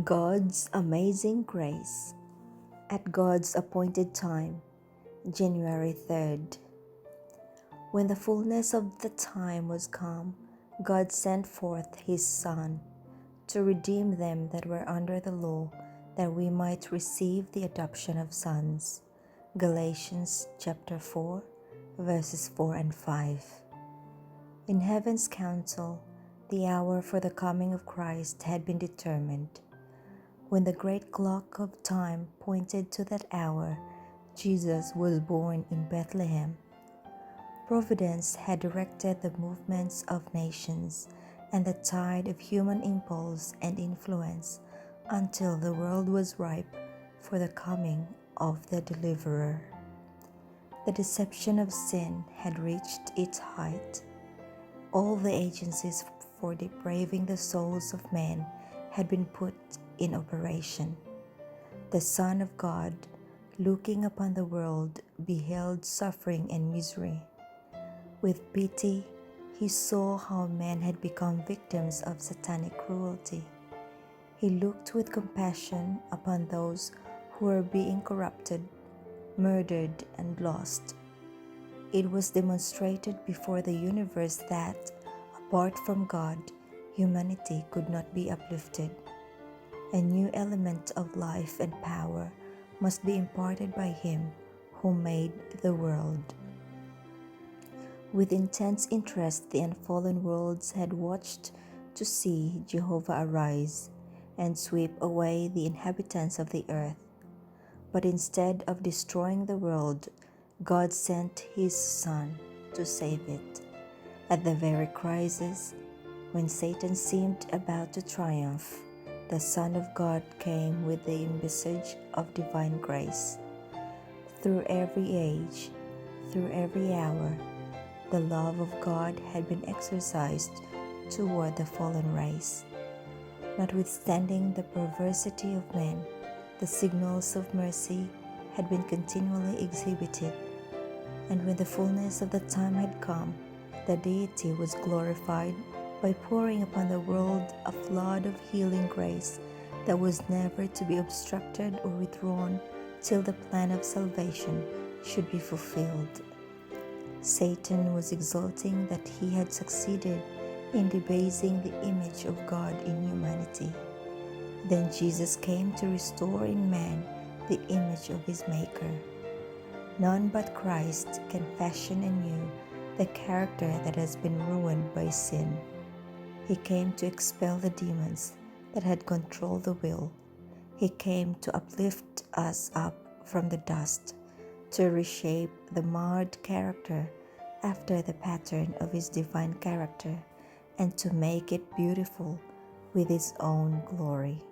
God's amazing grace. At God's appointed time, January 3rd. When the fullness of the time was come, God sent forth His Son to redeem them that were under the law, that we might receive the adoption of sons. Galatians chapter 4, verses 4 and 5. In heaven's council, the hour for the coming of Christ had been determined. When the great clock of time pointed to that hour, Jesus was born in Bethlehem. Providence had directed the movements of nations and the tide of human impulse and influence until the world was ripe for the coming of the Deliverer. The deception of sin had reached its height. All the agencies for depraving the souls of men had been put in operation. The Son of God, looking upon the world, beheld suffering and misery. With pity, He saw how men had become victims of satanic cruelty. He looked with compassion upon those who were being corrupted, murdered, and lost. It was demonstrated before the universe that, apart from God, humanity could not be uplifted. A new element of life and power must be imparted by Him who made the world. With intense interest, the unfallen worlds had watched to see Jehovah arise and sweep away the inhabitants of the earth. But instead of destroying the world, God sent His Son to save it. At the very crisis, when Satan seemed about to triumph, the Son of God came with the message of divine grace. Through every age, through every hour, the love of God had been exercised toward the fallen race. Notwithstanding the perversity of men, the signals of mercy had been continually exhibited, and when the fullness of the time had come, the Deity was glorified by pouring upon the world a flood of healing grace that was never to be obstructed or withdrawn till the plan of salvation should be fulfilled. Satan was exulting that he had succeeded in debasing the image of God in humanity. Then Jesus came to restore in man the image of his Maker. None but Christ can fashion anew the character that has been ruined by sin. He came to expel the demons that had controlled the will. He came to uplift us up from the dust, to reshape the marred character after the pattern of His divine character, and to make it beautiful with His own glory.